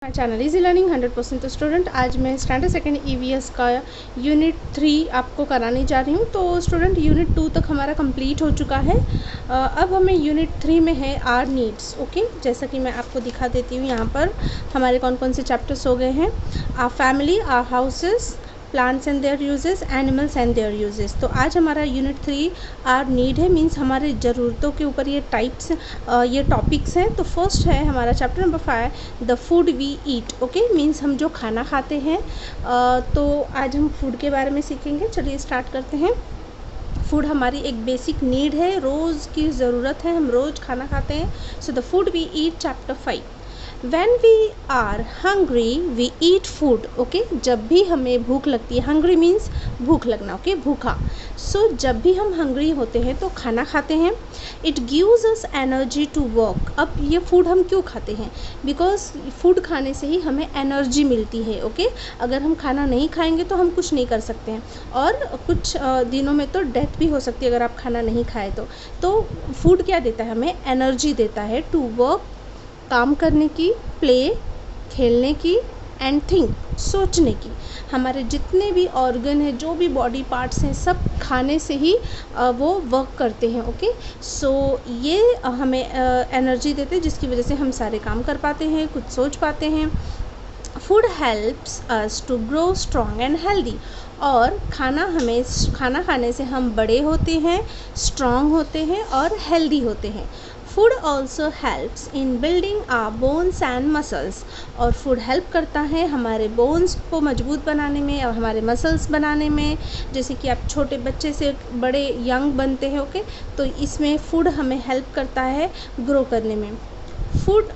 My channel easy learning 100% तो student आज मैं स्टैंडर्ड सेकेंड ईवीएस का यूनिट 3 आपको कराने जा रही हूँ। तो स्टूडेंट यूनिट 2 तक हमारा कंप्लीट हो चुका है। अब हमें यूनिट 3 में है आर नीड्स। ओके, जैसा कि मैं आपको दिखा देती हूँ यहाँ पर हमारे कौन कौन से चैप्टर्स हो गए हैं। Our family, our houses, plants and their uses, animals and their uses. तो आज हमारा यूनिट 3 आर नीड है, मीन्स हमारे ज़रूरतों के ऊपर ये टाइप्स ये टॉपिक्स हैं। तो फर्स्ट है हमारा chapter number 5 the food we eat. Okay, means हम जो खाना खाते हैं। तो आज हम फूड के बारे में सीखेंगे। चलिए स्टार्ट करते हैं। फूड हमारी एक बेसिक नीड है, रोज़ की ज़रूरत है, हम रोज़ खाना खाते हैं। So the food we eat chapter 5। When we are hungry, we eat food. Okay, जब भी हमें भूख लगती है, hungry means भूख लगना, ओके, भूखा। सो जब भी हम hungry होते हैं तो खाना खाते हैं। It gives us energy to work. अब ये फूड हम क्यों खाते हैं? बिकॉज फूड खाने से ही हमें एनर्जी मिलती है। ओके, अगर हम खाना नहीं खाएंगे तो हम कुछ नहीं कर सकते हैं, और कुछ दिनों में तो डेथ भी हो सकती है अगर आप खाना नहीं खाए तो फूड क्या देता है? हमें एनर्जी देता है टू वर्क, काम करने की, प्ले, खेलने की, एंड थिंक, सोचने की। हमारे जितने भी ऑर्गन हैं, जो भी बॉडी पार्ट्स हैं, सब खाने से ही वो वर्क करते हैं। ओके, सो ये हमें एनर्जी देते हैं, जिसकी वजह से हम सारे काम कर पाते हैं, कुछ सोच पाते हैं। Food helps us to grow strong and healthy. और खाना खाने से हम बड़े होते हैं, स्ट्रॉन्ग होते हैं और हेल्दी होते हैं। Food also helps in building our bones and muscles. और फूड हेल्प करता है हमारे बोन्स को मजबूत बनाने में और हमारे मसल्स बनाने में। जैसे कि आप छोटे बच्चे से बड़े यंग बनते हैं, ओके, तो इसमें फूड हमें हेल्प करता है ग्रो करने में। Food,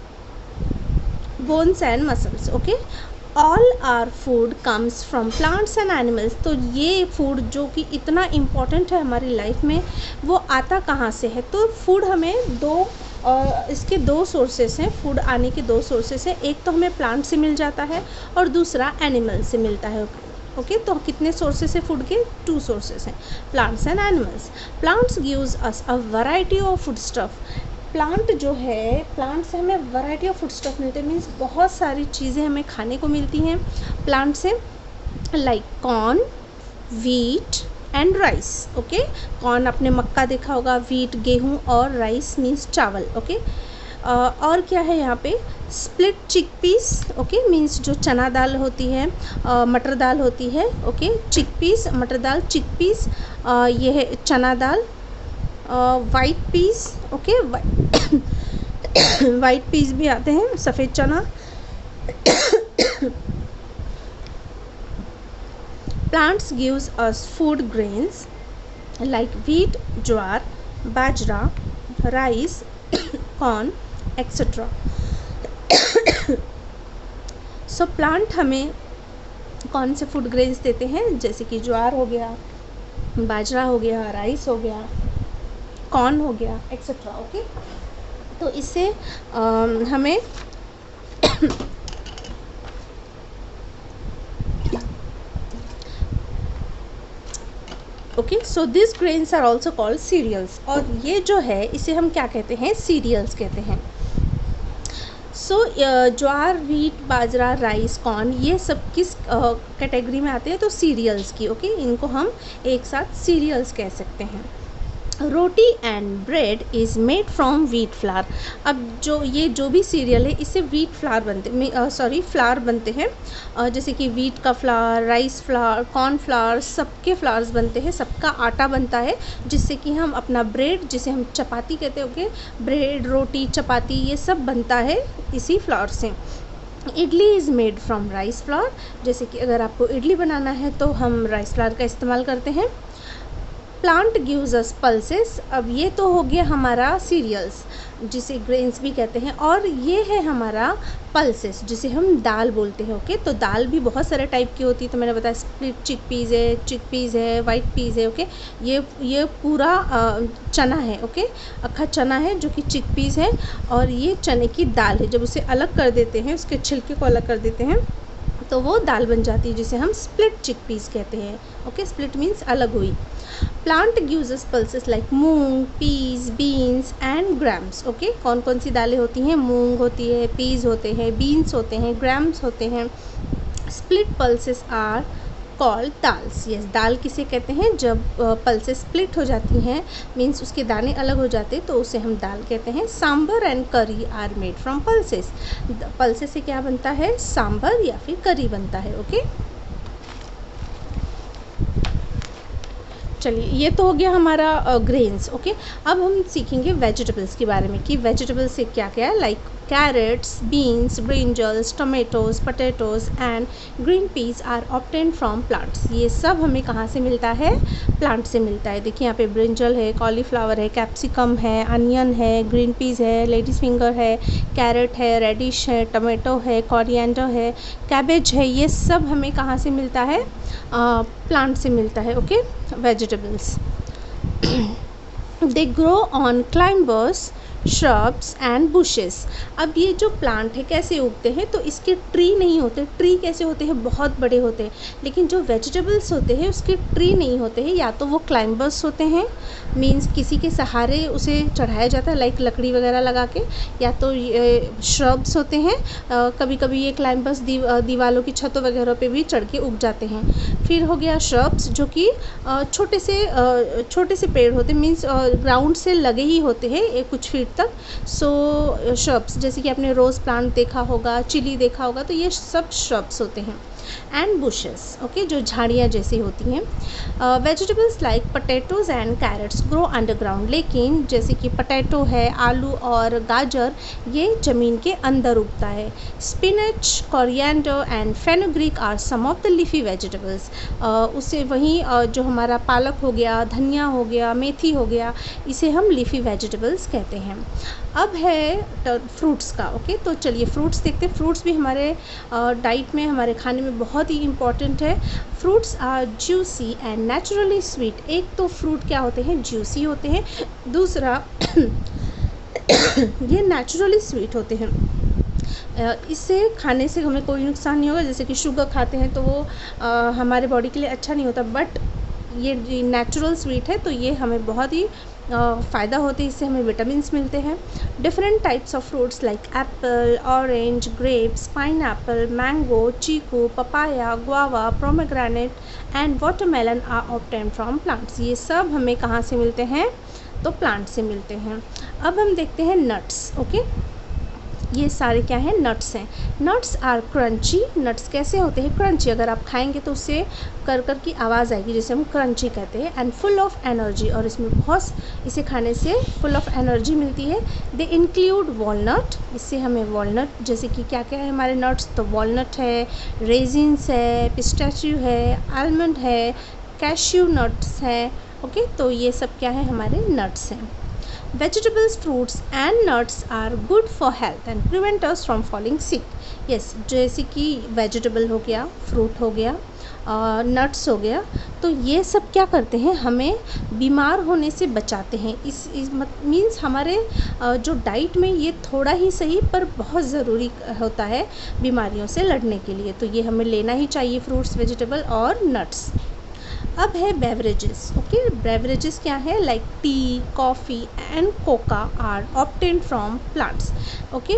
bones and muscles, okay. All our food comes from plants and animals. तो ये फूड जो कि इतना इम्पॉर्टेंट है हमारी लाइफ में, वो आता कहाँ से है? तो फूड हमें इसके दो सोर्सेस हैं। फूड आने के दो सोर्सेस हैं, एक तो हमें प्लांट से मिल जाता है और दूसरा एनिमल से मिलता है। ओके, तो कितने सोर्सेस हैं फूड के? 2 सोर्सेस हैं, plants and animals. Plants gives us a variety of food stuff. Plant जो है, प्लांट से हमें वैरायटी ऑफ फूड स्टफ मिलते हैं, मीन्स बहुत सारी चीज़ें हमें खाने को मिलती हैं प्लांट से, like corn, wheat and rice. Okay, corn आपने मक्का देखा होगा, वीट गेहूं, और राइस मीन्स चावल। ओके, और क्या है यहाँ पे? Split chickpeas. ओके, मीन्स जो चना दाल होती है, मटर दाल होती है। ओके, चिकपीस, मटर दाल, चिकपीस, ये है चना दाल। White peas, okay, white peas भी आते हैं, सफ़ेद चना। Plants gives us food grains like wheat, jowar, bajra, rice, corn, etcetera. So plant हमें कौन से फूड ग्रेन्स देते हैं? जैसे कि ज्वार हो गया, बाजरा हो गया, राइस हो गया, कॉर्न हो गया, एक्सेट्रा। ओके, तो इससे हमें okay, so this grains are also called cereals. और ये जो है इसे हम क्या कहते हैं? सीरियल्स कहते हैं। सो ज्वार, व्हीट, बाजरा, राइस, कॉर्न, ये सब किस कैटेगरी में आते हैं? तो सीरियल्स की। ओके, इनको हम एक साथ सीरियल्स कह सकते हैं। Roti and bread is made from wheat flour. अब जो भी सीरियल है, इससे व्हीट फ्लावर फ्लावर बनते हैं। जैसे कि व्हीट का flower, rice flour, corn flour, सबके फ्लावर्स बनते हैं, सबका आटा बनता है, जिससे कि हम अपना ब्रेड, जिसे हम चपाती कहते हैं, ओके, ब्रेड, रोटी, चपाती, ये सब बनता है इसी फ्लावर से। Idli is made from rice flour. जैसे कि अगर आपको इडली बनाना है तो हम राइस फ्लावर का इस्तेमाल करते हैं। Plant gives us pulses. अब ये तो हो गया हमारा सीरियल्स, जिसे ग्रेन्स भी कहते हैं, और ये है हमारा पल्सेस, जिसे हम दाल बोलते हैं। ओके, तो दाल भी बहुत सारे टाइप की होती है। तो मैंने बताया स्प्लिट चिकपीज़ है, वाइट पीज़ है। ओके, ये पूरा चना है। ओके, अक्खा चना है जो कि चिकपीज़ है, और ये चने की दाल है। जब उसे अलग कर देते हैं, उसके छिलके को अलग कर देते हैं, तो वो दाल बन जाती है, जिसे हम स्प्लिट चिकपीज़ कहते हैं। ओके, स्प्लिट मीन्स अलग हुई। Plant gives us pulses like moong, peas, beans and grams. Okay, कौन कौन सी दालें होती हैं? मूंग होती है, पीस होते हैं, बीन्स होते हैं, ग्राम्स होते हैं। Split pulses are called dals. Yes, दाल किसे कहते हैं? जब पल्सेस स्प्लिट हो जाती हैं, मीन्स उसके दाने अलग हो जाते हैं, तो उसे हम दाल कहते हैं। Sambar and curry are made from pulses. Pulses से क्या बनता है? सांभर या फिर करी बनता है। ओके, चलिए ये तो हो गया हमारा ग्रेन्स। ओके, अब हम सीखेंगे वेजिटेबल्स के बारे में कि वेजिटेबल्स से क्या क्या है, like carrots, beans, brinjals, tomatoes, potatoes and green peas are obtained from plants. ये सब हमें कहाँ से मिलता है? प्लांट से मिलता है। देखिए यहाँ पे ब्रिंजल है, कॉलीफ्लावर है, कैप्सिकम है, अनियन है, ग्रीन पीस है, लेडीज फिंगर है, कैरेट है, रेडिश है, टमाटो है, कोरिएंडर है, कैबेज है। ये सब हमें कहाँ से मिलता है? प्लांट से मिलता है। Okay, vegetables they grow on climbers, shrubs and bushes। अब ये जो प्लांट है कैसे उगते हैं? तो इसके ट्री नहीं होते। ट्री कैसे होते हैं? बहुत बड़े होते हैं। लेकिन जो वेजिटेबल्स होते हैं उसके ट्री नहीं होते हैं, या तो वो क्लाइंबर्स होते हैं, मीन्स किसी के सहारे उसे चढ़ाया जाता है, लाइक लकड़ी वगैरह लगा के, या तो श्रब्स होते हैं। कभी कभी ये क्लाइंबर्स दीवारों की छतों वगैरह पे भी चढ़ के उग जाते हैं। फिर हो गया श्रब्स, जो कि छोटे से पेड़ होते हैं, मीन्स ग्राउंड से लगे ही होते हैं कुछ फीट तक। सो श्रब्स, जैसे कि आपने रोज़ प्लांट देखा होगा, चिली देखा होगा, तो ये सब श्रब्स होते हैं। एंड बुशेस, ओके, जो झाड़ियाँ जैसी होती हैं। Vegetables like potatoes and carrots grow underground. लेकिन जैसे कि पोटैटो है, आलू और गाजर, ये ज़मीन के अंदर उगता है। Spinach, coriander and fenugreek are some of the leafy vegetables. उसे वहीं जो हमारा पालक हो गया, धनिया हो गया, मेथी हो गया, इसे हम लीफी वेजिटेबल्स कहते हैं। अब है फ्रूट्स का। ओके, तो चलिए फ्रूट्स देखते हैं। फ्रूट्स भी हमारे डाइट में, हमारे खाने में बहुत ही इम्पॉर्टेंट है। Fruits are juicy and naturally sweet. एक तो फ्रूट क्या होते हैं? जूसी होते हैं। दूसरा ये नेचुरली स्वीट होते हैं। इससे खाने से हमें कोई नुकसान नहीं होगा। जैसे कि शुगर खाते हैं तो वो हमारे बॉडी के लिए अच्छा नहीं होता, बट ये नेचुरल स्वीट है तो ये हमें बहुत ही फ़ायदा होते हैं। इससे हमें विटामिन्स मिलते हैं। Different types of fruits like apple, orange, grapes, pineapple, mango, chikoo, papaya, guava, pomegranate and watermelon are obtained from plants. ये सब हमें कहाँ से मिलते हैं? तो प्लांट से मिलते हैं। अब हम देखते हैं नट्स। ओके, ये सारे क्या हैं? नट्स हैं। Nuts are crunchy. नट्स कैसे होते हैं? क्रंची। अगर आप खाएंगे तो उससे कर कर की आवाज़ आएगी, जिसे हम क्रंची कहते हैं। एंड फुल ऑफ एनर्जी, और इसमें बहुत, इसे खाने से फुल ऑफ एनर्जी मिलती है। They include walnut. इससे हमें वॉलनट, जैसे कि क्या क्या है हमारे नट्स? तो वॉलनट है, रेजिन्स है, पिस्ताचियो है, आलमंड है, कैश्यू नट्स हैं। ओके, तो ये सब क्या है? हमारे नट्स हैं। Vegetables, fruits and nuts are good for health and prevent us from falling sick. Yes, जैसे कि वेजिटेबल हो गया, फ्रूट हो गया, नट्स हो गया, तो ये सब क्या करते हैं? हमें बीमार होने से बचाते हैं। इस मीन्स हमारे जो डाइट में ये थोड़ा ही सही पर बहुत ज़रूरी होता है बीमारियों से लड़ने के लिए। तो ये हमें लेना ही चाहिए, फ्रूट्स, वेजिटेबल और नट्स। अब है बेवरेजेस। ओके, बेवरेजेस क्या है? Like tea, coffee and cocoa are obtained from plants. Okay,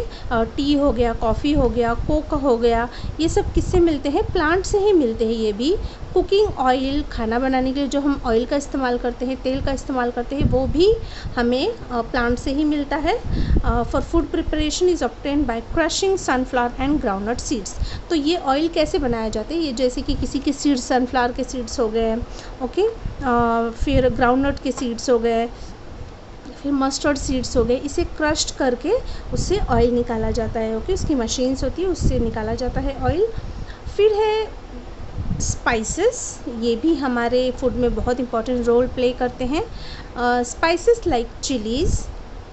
tea हो गया, कॉफ़ी हो गया, कोका हो गया, ये सब किससे मिलते हैं? प्लांट से ही मिलते हैं। ये भी कुकिंग ऑयल, खाना बनाने के लिए जो हम ऑयल का इस्तेमाल करते हैं, तेल का इस्तेमाल करते हैं, वो भी हमें प्लांट से ही मिलता है। For food preparation is obtained by crushing sunflower and groundnut seeds. तो ये ऑयल कैसे बनाया जाता है? ये जैसे कि किसी के सीड्स, सनफ्लावर के सीड्स हो गए, ओके, फिर ग्राउंडनट के सीड्स हो गए, फिर मस्टर्ड सीड्स हो गए, इसे क्रश्ड करके उससे ऑयल निकाला जाता है। ओके, उसकी मशीन्स होती है, उससे निकाला जाता है ऑयल। फिर है स्पाइसेस। ये भी हमारे फूड में बहुत इंपॉर्टेंट रोल प्ले करते हैं। Spices like chillies,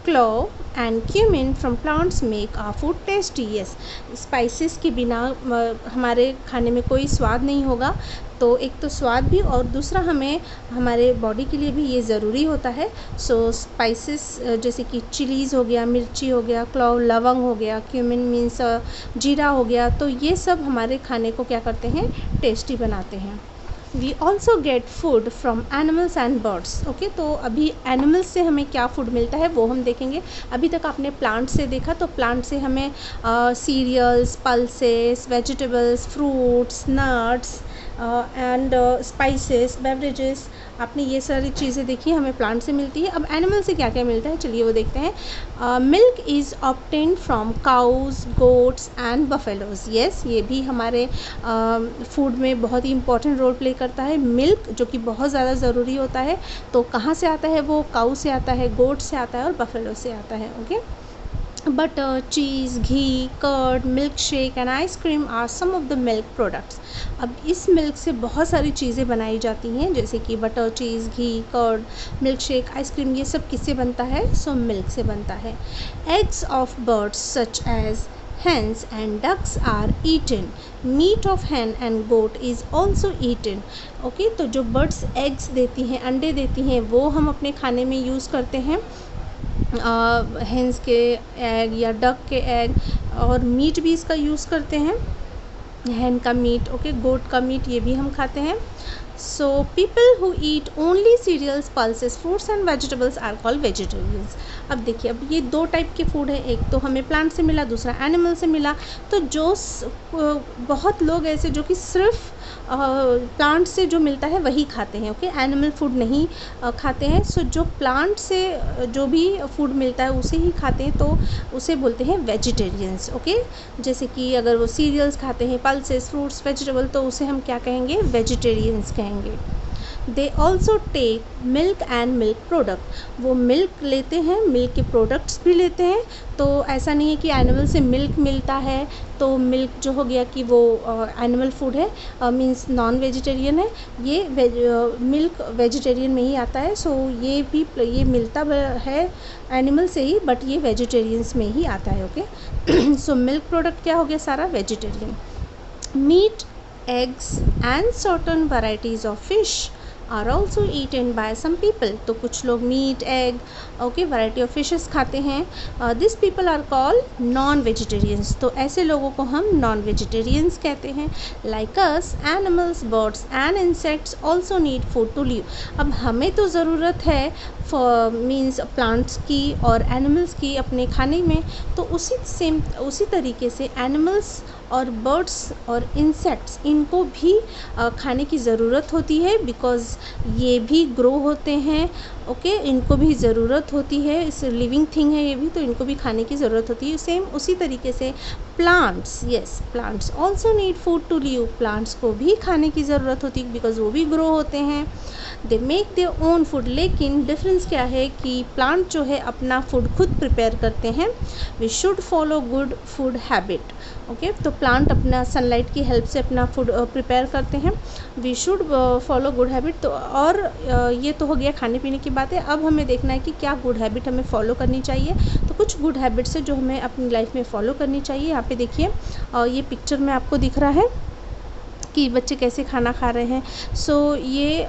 clove and cumin from plants make our food tasty. Yes, spices के बिना हमारे खाने में कोई स्वाद नहीं होगा। तो एक तो स्वाद भी, और दूसरा हमें हमारे बॉडी के लिए भी ये ज़रूरी होता है। सो स्पाइसेस जैसे कि चिलीज़ हो गया, मिर्ची हो गया, क्लोव लवंग हो गया, क्यूमिन मीन्स जीरा हो गया, तो ये सब हमारे खाने को क्या करते हैं? टेस्टी बनाते हैं। We also get food from animals and birds. Okay, तो अभी एनिमल्स से हमें क्या फूड मिलता है वो हम देखेंगे। अभी तक आपने प्लांट से देखा, तो प्लांट से हमें cereals, pulses, vegetables, fruits, nuts and spices, beverages, आपने ये सारी चीज़ें देखी हमें प्लांट से मिलती है। अब एनिमल से क्या क्या मिलता है चलिए वो देखते हैं। Milk is obtained from cows, goats and buffaloes. Yes, ये भी हमारे फूड में बहुत ही इंपॉर्टेंट रोल प्ले करता है। मिल्क जो कि बहुत ज़्यादा ज़रूरी होता है, तो कहाँ से आता है वो? काऊ से आता है, गोट से आता है और बफेलो से आता है। Okay, butter, cheese, ghee, curd, milk shake and ice cream are some of the milk products. अब इस मिल्क से बहुत सारी चीज़ें बनाई जाती हैं, जैसे कि butter, cheese, ghee, curd, milk shake, ice cream, ये सब किससे बनता है? सो मिल्क से बनता है। Eggs of birds such as hens and ducks are eaten. Meat of hen and goat is also eaten. Okay, तो जो बर्ड्स एग्स देती हैं, अंडे देती हैं, वो हम अपने खाने में यूज़ करते हैं। हेंस के एग या डक के एग, और मीट भी इसका यूज़ करते हैं, हैन का मीट। ओके, गोट का मीट, ये भी हम खाते हैं। So people who eat only cereals, pulses, fruits and vegetables are called vegetarians. अब देखिए, अब ये दो टाइप के फूड है, एक तो हमें प्लांट से मिला, दूसरा एनिमल से मिला। तो जो बहुत लोग ऐसे जो कि सिर्फ प्लांट से जो मिलता है वही खाते हैं। ओके, एनिमल फूड नहीं खाते हैं। सो जो प्लांट से जो भी फूड मिलता है उसे ही खाते हैं, तो उसे बोलते हैं वेजिटेरियंस। ओके, जैसे कि अगर वो सीरियल्स खाते हैं, पल्सेस, फ्रूट्स, वेजिटेबल, तो उसे हम क्या कहेंगे? वेजिटेरियंस कहेंगे। They also take milk and milk product. वो मिल्क लेते हैं, मिल्क के प्रोडक्ट्स भी लेते हैं। तो ऐसा नहीं है कि एनिमल से मिल्क मिलता है तो मिल्क जो हो गया कि वो एनिमल फूड है, मींस नॉन वेजिटेरियन है। ये मिल्क वेजिटेरियन में ही आता है। सो ये मिलता है एनिमल से ही, बट ये वेजिटेरियंस में ही आता है। ओके, सो मिल्क प्रोडक्ट क्या हो गया? सारा vegetarian. Meat, eggs and certain varieties of fish are also eaten by some people. तो कुछ लोग meat, egg, okay, variety of fishes खाते हैं। This people are called non vegetarians. तो ऐसे लोगों को हम नॉन वेजिटेरियंस कहते हैं। Like us, animals, birds and insects also need food to live. अब हमें तो ज़रूरत है मीन्स प्लांट्स की और एनिमल्स की अपने खाने में, तो उसी तरीके से एनिमल्स और बर्ड्स और इंसेक्ट्स, इनको भी खाने की ज़रूरत होती है, बिकॉज़ ये भी ग्रो होते हैं। ओके, इनको भी ज़रूरत होती है, इस लिविंग थिंग है ये भी, तो इनको भी खाने की ज़रूरत होती है। सेम उसी तरीके से plants, yes, plants also need food to live. Plants को भी खाने की ज़रूरत होती है, बिकॉज़ वो भी ग्रो होते हैं। They make their own food. लेकिन डिफरेंस क्या है कि प्लांट जो है अपना फूड खुद प्रिपेयर करते हैं। We should follow good food habit. Okay, तो प्लांट अपना सनलाइट की हेल्प से अपना फूड प्रिपेयर करते हैं। We should follow good habit. तो और ये तो हो गया खाने पीने की बातें। अब हमें देखना है कि क्या गुड हैबिट हमें फॉलो करनी चाहिए। तो कुछ गुड हैबिट्स है जो हमें अपनी लाइफ में फॉलो करनी चाहिए। यहाँ पे देखिए, ये पिक्चर में आपको दिख रहा है कि बच्चे कैसे खाना खा रहे हैं। सो ये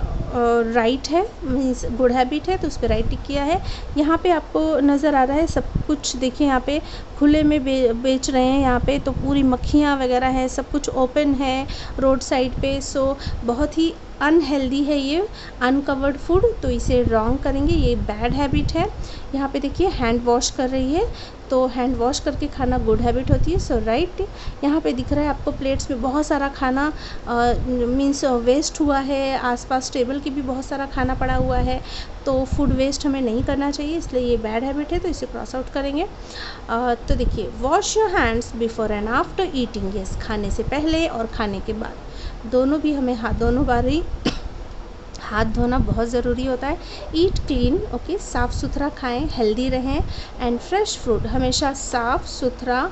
राइट है, मीन्स गुड हैबिट है, तो उस पर राइट टिक किया है। यहाँ पे आपको नज़र आ रहा है सब कुछ, देखिए यहाँ पे खुले में बेच रहे हैं। यहाँ पे तो पूरी मक्खियाँ वगैरह हैं, सब कुछ ओपन है रोड साइड पे। सो बहुत ही अनहेल्दी है ये अनकवर्ड फूड, तो इसे रॉन्ग करेंगे, ये बैड हैबिट है। यहाँ पे देखिए हैंड वॉश कर रही है, तो हैंड वॉश करके खाना गुड हैबिट होती है। सो राइट, यहाँ पे दिख रहा है आपको प्लेट्स में बहुत सारा खाना मीन्स वेस्ट हुआ है, आसपास टेबल की भी बहुत सारा खाना पड़ा हुआ है, तो फूड वेस्ट हमें नहीं करना चाहिए, इसलिए ये बैड हैबिट है, तो इसे क्रॉस आउट करेंगे। तो देखिए, wash your hands before and after eating. Yes, खाने से पहले और खाने के बाद दोनों भी हमें दोनों बार ही हाथ धोना बहुत ज़रूरी होता है। ईट क्लीन, ओके, साफ़ सुथरा खाएं, हेल्दी रहें। एंड फ्रेश फूड, हमेशा साफ़ सुथरा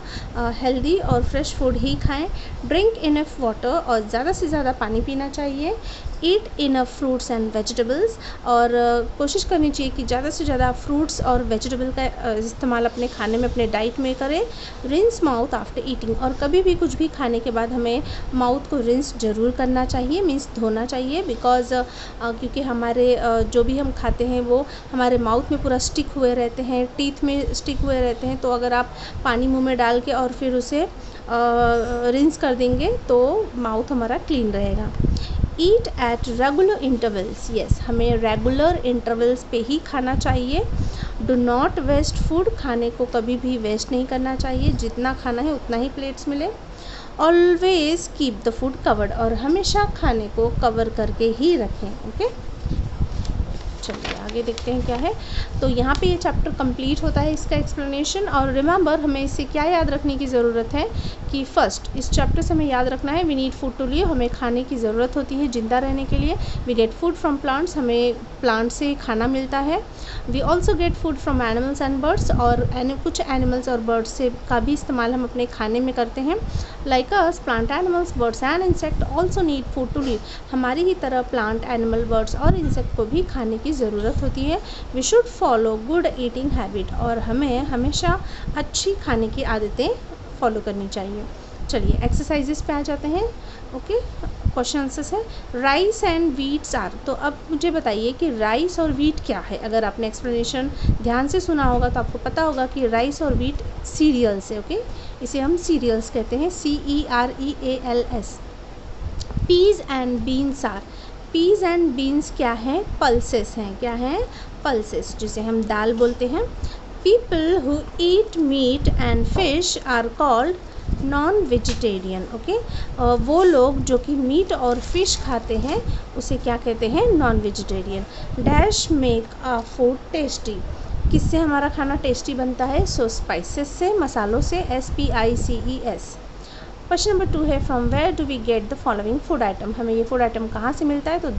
हेल्दी और फ्रेश फूड ही खाएं। ड्रिंक इनफ वाटर, और ज़्यादा से ज़्यादा पानी पीना चाहिए। ईट इनफ फ्रूट्स एंड वेजिटेबल्स, और कोशिश करनी चाहिए कि ज़्यादा से ज़्यादा फ्रूट्स और वेजिटेबल का इस्तेमाल अपने खाने में, अपने डाइट में करें। रिंस माउथ आफ्टर ईटिंग, और कभी भी कुछ भी खाने के बाद हमें माउथ को रिंस ज़रूर करना चाहिए, मीन्स धोना चाहिए, बिकॉज़ क्योंकि हमारे जो भी हम खाते हैं वो हमारे माउथ में पूरा स्टिक हुए रहते हैं, टीथ में स्टिक हुए रहते हैं। तो अगर आप पानी मुंह में डाल के और फिर उसे रिंस कर देंगे तो माउथ हमारा क्लीन रहेगा। ईट एट रेगुलर इंटरवल्स, यस हमें रेगुलर इंटरवल्स पे ही खाना चाहिए। डू नॉट वेस्ट फूड, खाने को कभी भी वेस्ट नहीं करना चाहिए, जितना खाना है उतना ही प्लेट्स मिले। Always keep the food covered, और हमेशा खाने को कवर करके ही रखें। ओके चलिए आगे देखते हैं क्या है। तो यहाँ पे ये चैप्टर कंप्लीट होता है, इसका एक्सप्लेनेशन। और रिमेंबर हमें इससे क्या याद रखने की ज़रूरत है कि फर्स्ट इस चैप्टर से हमें याद रखना है we need food to live, हमें खाने की ज़रूरत होती है जिंदा रहने के लिए। We get food from plants, हमें प्लांट से खाना मिलता है। We also get food from animals and birds, और कुछ एनिमल्स और बर्ड्स से का भी इस्तेमाल हम अपने खाने में करते हैं। Like us plant animals birds and insect also need food to live, हमारी ही तरह प्लांट एनिमल बर्ड्स और इंसेक्ट को भी खाने की ज़रूरत होती है। We should follow good eating habit, और हमें हमेशा अच्छी खाने की आदतें फॉलो करनी चाहिए। चलिए एक्सरसाइजेस पे आ जाते हैं। ओके क्वेश्चन आंसर्स है राइस एंड वीट्स आर, तो अब मुझे बताइए कि राइस और वीट क्या है। अगर आपने एक्सप्लेनेशन ध्यान से सुना होगा तो आपको पता होगा कि राइस और वीट सीरियल्स है। ओके इसे हम सीरियल्स कहते हैं, CEREALS। Peas and beans are, peas and beans क्या हैं, पल्सेस हैं। क्या हैं, पल्सेस, जिसे हम दाल बोलते हैं। People who eat meat and fish are called non vegetarian. Okay वो लोग जो कि मीट और फिश खाते हैं उसे क्या कहते हैं, non vegetarian. Dash make a food tasty, किससे हमारा खाना टेस्टी बनता है, सो स्पाइसेस से, मसालों से, SPICES। क्वेश्चन नंबर 2 है from where do we get the following food item, हमें ये फूड आइटम कहाँ से मिलता है। तो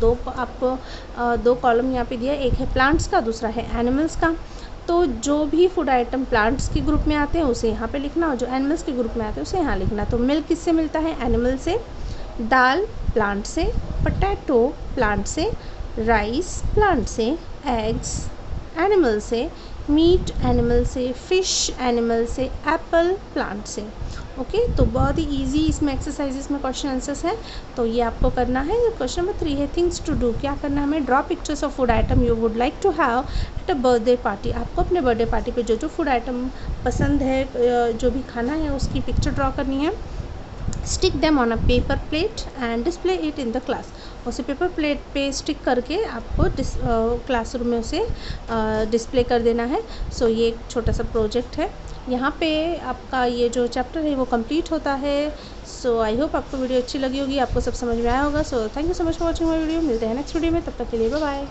दो कॉलम यहाँ पे दिया है, एक है प्लांट्स का, दूसरा है एनिमल्स का। तो जो भी फूड आइटम प्लांट्स के ग्रुप में आते हैं उसे यहाँ पे लिखना, और जो एनिमल्स के ग्रुप में आते हैं उसे यहाँ लिखना। तो मिल्क किससे मिलता है, एनिमल से। दाल प्लांट से, पोटैटो प्लांट से, राइस प्लांट से, एग्स एनिमल से, मीट एनिमल से, फिश एनिमल से, एप्पल प्लांट से। ओके तो बहुत ही इजी इसमें एक्सरसाइजेस में क्वेश्चन आंसर्स हैं, तो ये आपको करना है। क्वेश्चन नंबर 3 है थिंग्स टू डू, क्या करना है हमें, draw pictures of food item you would like to have at a birthday party, आपको अपने बर्थडे पार्टी पे जो जो फूड आइटम पसंद है, जो भी खाना है उसकी पिक्चर ड्रॉ करनी है। Stick them on a paper plate and display it in the class, उसे पेपर प्लेट पे स्टिक करके आपको क्लासरूम में उसे डिस्प्ले कर देना है। सो ये एक छोटा सा प्रोजेक्ट है। यहाँ पे आपका ये जो चैप्टर है वो कंप्लीट होता है। सो आई होप आपको वीडियो अच्छी लगी होगी, आपको सब समझ में आया होगा। So thank you so much for watching my video, मिलते हैं नेक्स्ट वीडियो में, तब तक के लिए बाय बाय।